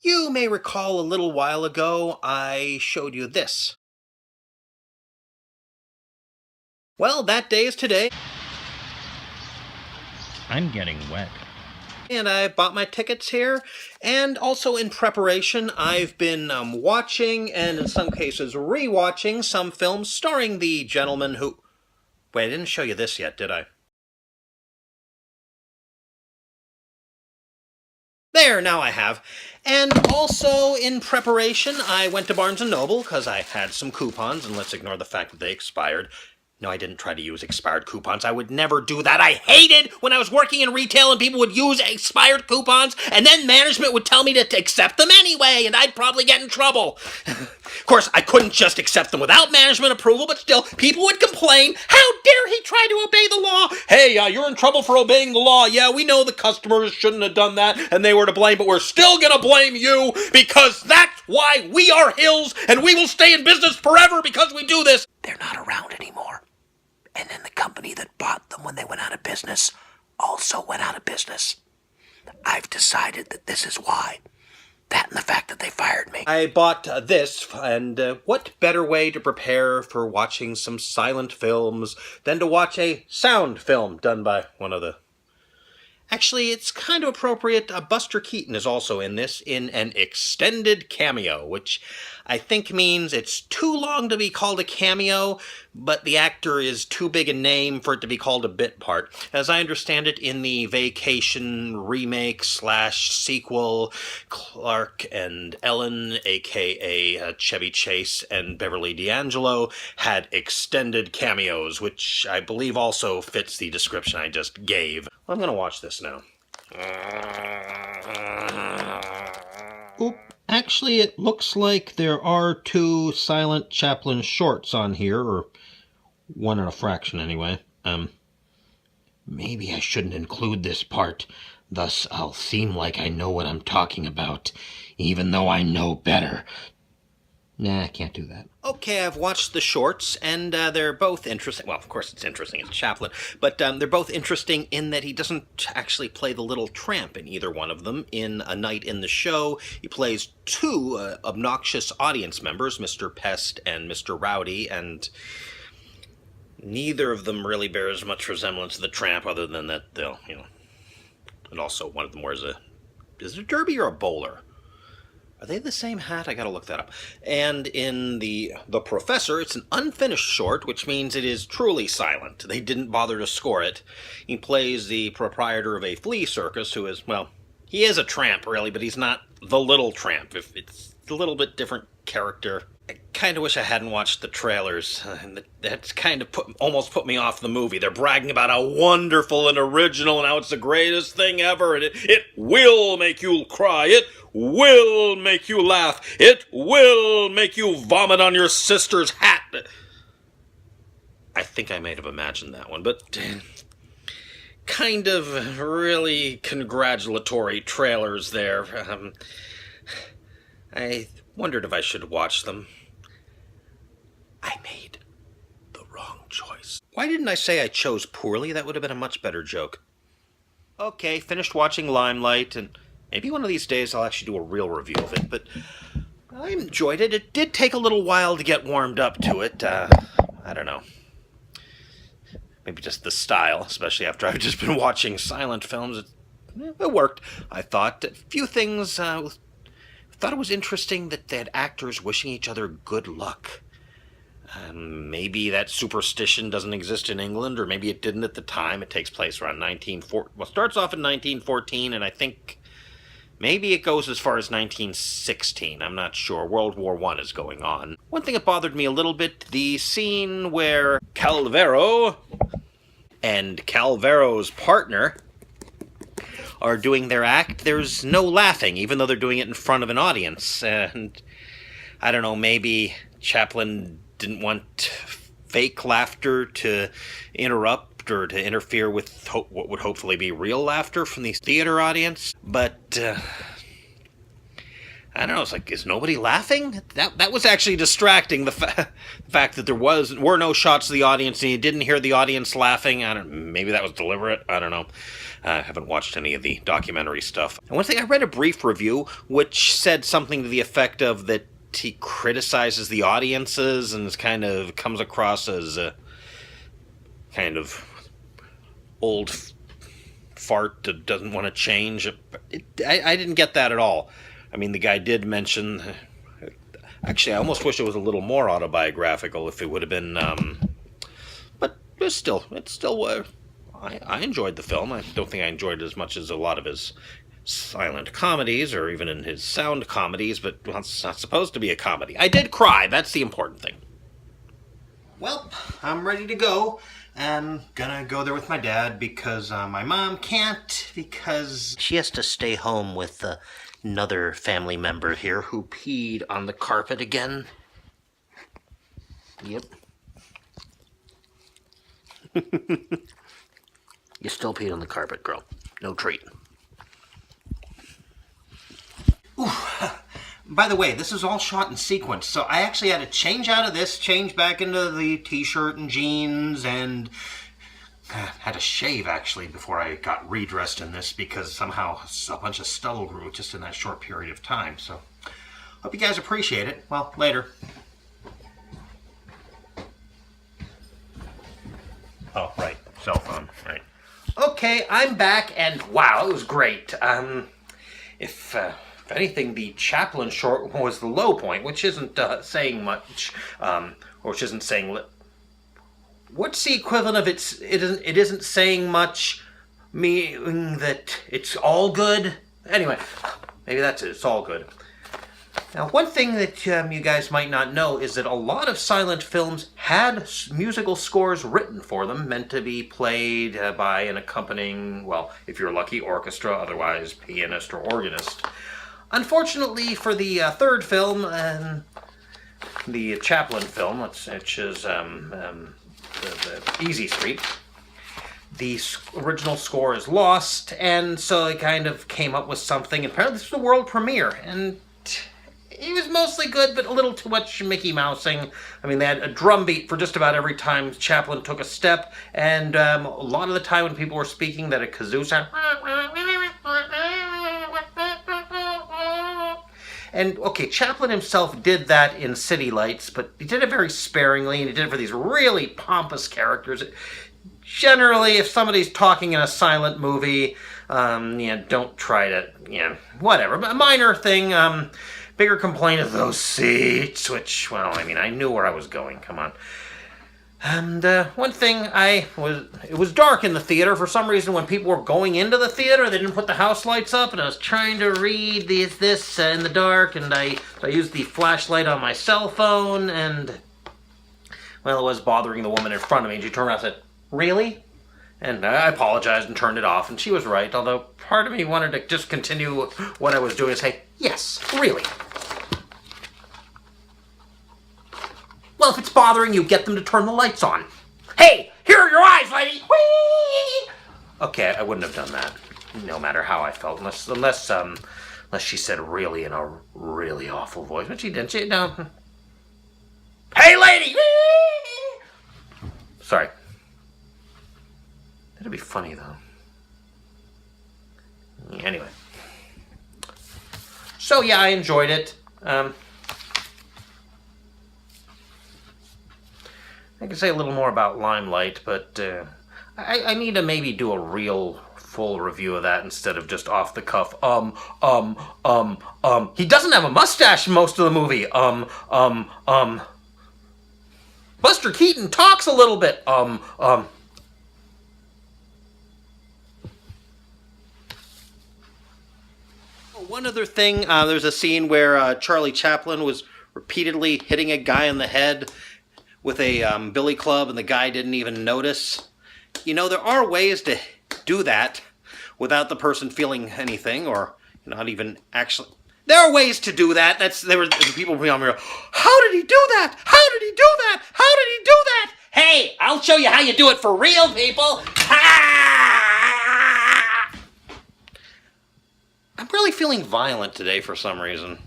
You may recall a little while ago I showed you this. Well, that day is today, I'm getting wet. and I bought my tickets here. And also in preparation, I've been watching, and in some cases re-watching, some films starring the gentleman who... Wait, I didn't show you this yet, did I? There, now I have. And also, in preparation, I went to Barnes & Noble, because I had some coupons, and let's ignore the fact that they expired. No, I didn't try to use expired coupons. I would never do that. I hated when I was working in retail and people would use expired coupons, and then management would tell me to accept them anyway, and I'd probably get in trouble. Of course, I couldn't just accept them without management approval, but still, people would complain, how dare he try to obey the law? Hey, you're in trouble for obeying the law. Yeah, we know the customers shouldn't have done that, and they were to blame, but we're still gonna blame you, because that's why we are Hills, and we will stay in business forever because we do this. They're not around anymore. And then the company that bought them when they went out of business also went out of business. I've decided that this is why. That and the fact that they fired me. I bought this, and what better way to prepare for watching some silent films than to watch a sound film done by one of the... Actually, it's kind of appropriate. Buster Keaton is also in this in an extended cameo, which I think means it's too long to be called a cameo, but the actor is too big a name for it to be called a bit part. As I understand it, in the Vacation remake / sequel, Clark and Ellen, aka Chevy Chase and Beverly D'Angelo, had extended cameos, which I believe also fits the description I just gave. I'm gonna watch this now. Oop. Actually, it looks like there are 2 Silent Chaplin shorts on here, or 1 and a fraction anyway. Maybe I shouldn't include this part. Thus, I'll seem like I know what I'm talking about, even though I know better. Nah, I can't do that. Okay, I've watched the shorts, and they're both interesting. Well, of course it's interesting, it's Chaplin, but they're both interesting in that he doesn't actually play the little tramp in either one of them. In A Night in the Show, he plays 2 obnoxious audience members, Mr. Pest and Mr. Rowdy, and neither of them really bears much resemblance to the tramp, other than that they'll, and also one of them wears is it a derby or a bowler? Are they the same hat? I gotta look that up. And in The Professor, it's an unfinished short, which means it is truly silent. They didn't bother to score it. He plays the proprietor of a flea circus who is, well, he is a tramp, really, but he's not the little tramp. It's a little bit different character. I kind of wish I hadn't watched the trailers. That's kind of almost put me off the movie. They're bragging about how wonderful and original and how it's the greatest thing ever, and it will make you cry. It will make you laugh. It will make you vomit on your sister's hat. I think I might have imagined that one, but kind of really congratulatory trailers there. I wondered if I should watch them. I made the wrong choice. Why didn't I say I chose poorly? That would have been a much better joke. Okay, finished watching Limelight, and maybe one of these days I'll actually do a real review of it, but I enjoyed it. It did take a little while to get warmed up to it. I don't know. Maybe just the style, especially after I've just been watching silent films. It worked, I thought. A few things... thought it was interesting that they had actors wishing each other good luck. Maybe that superstition doesn't exist in England, or maybe it didn't at the time. It takes place around 1914. Well, it starts off in 1914, and I think maybe it goes as far as 1916. I'm not sure. World War I is going on. One thing that bothered me a little bit, the scene where Calvero and Calvero's partner are doing their act, there's no laughing, even though they're doing it in front of an audience. And I don't know, maybe Chaplin didn't want fake laughter to interrupt or to interfere with what would hopefully be real laughter from the theater audience. But I don't know, it's like, is nobody laughing? That was actually distracting, the fact that there were no shots of the audience and you didn't hear the audience laughing. Maybe that was deliberate, I don't know. I haven't watched any of the documentary stuff. And one thing, I read a brief review which said something to the effect of that he criticizes the audiences and kind of comes across as a kind of old fart that doesn't want to change. I didn't get that at all. I mean, the guy did mention... Actually, I almost wish it was a little more autobiographical if it would have been... but it's still... I enjoyed the film. I don't think I enjoyed it as much as a lot of his silent comedies, or even in his sound comedies, but well, it's not supposed to be a comedy. I did cry. That's the important thing. Well, I'm ready to go. I'm gonna go there with my dad because my mom can't, because she has to stay home with another family member here who peed on the carpet again. Yep. You still peed on the carpet, girl. No treat. Ooh. By the way, this is all shot in sequence, so I actually had to change out of this, change back into the t-shirt and jeans, and had to shave, actually, before I got redressed in this, because somehow a bunch of stubble grew just in that short period of time. So, hope you guys appreciate it. Well, later. Oh, right. Cell phone. Right. Okay, I'm back, and wow, it was great. If anything, the Chaplin short was the low point, which isn't saying much, or which isn't saying... What's the equivalent of it isn't saying much, meaning that it's all good? Anyway, maybe that's it. It's all good. Now, one thing that you guys might not know is that a lot of silent films had musical scores written for them, meant to be played by an accompanying, well, if you're lucky, orchestra, otherwise pianist or organist. Unfortunately for the third film, the Chaplin film, which is the Easy Street, the original score is lost, and so they kind of came up with something. Apparently this was a world premiere, and it was mostly good, but a little too much Mickey Mousing. I mean, they had a drum beat for just about every time Chaplin took a step, and a lot of the time when people were speaking, that a kazoo sound. And, okay, Chaplin himself did that in City Lights, but he did it very sparingly, and he did it for these really pompous characters. Generally, if somebody's talking in a silent movie, don't try to, whatever. A minor thing, bigger complaint is those seats, which, well, I mean, I knew where I was going, come on. And one thing, it was dark in the theater. For some reason, when people were going into the theater, they didn't put the house lights up, and I was trying to read this in the dark, and I used the flashlight on my cell phone, and, well, it was bothering the woman in front of me, and she turned around and said, "Really?" And I apologized and turned it off, and she was right, although part of me wanted to just continue what I was doing and say, "Yes, really." Well, if it's bothering you, get them to turn the lights on. Hey, here are your eyes, lady! Whee! Okay, I wouldn't have done that, no matter how I felt, unless she said "really" in a really awful voice. But she didn't. No. Hey, lady! Whee! Sorry. That'd be funny, though. Anyway. So, yeah, I enjoyed it. I can say a little more about Limelight, but I need to maybe do a real full review of that instead of just off the cuff. He doesn't have a mustache in most of the movie. Buster Keaton talks a little bit. One other thing, there's a scene where Charlie Chaplin was repeatedly hitting a guy in the head with a billy club, and the guy didn't even notice. You know, there are ways to do that without the person feeling anything, or not even actually... There are ways to do that. There were people behind me, how did he do that? How did he do that? How did he do that? Hey, I'll show you how you do it for real, people. Ha! I'm really feeling violent today for some reason.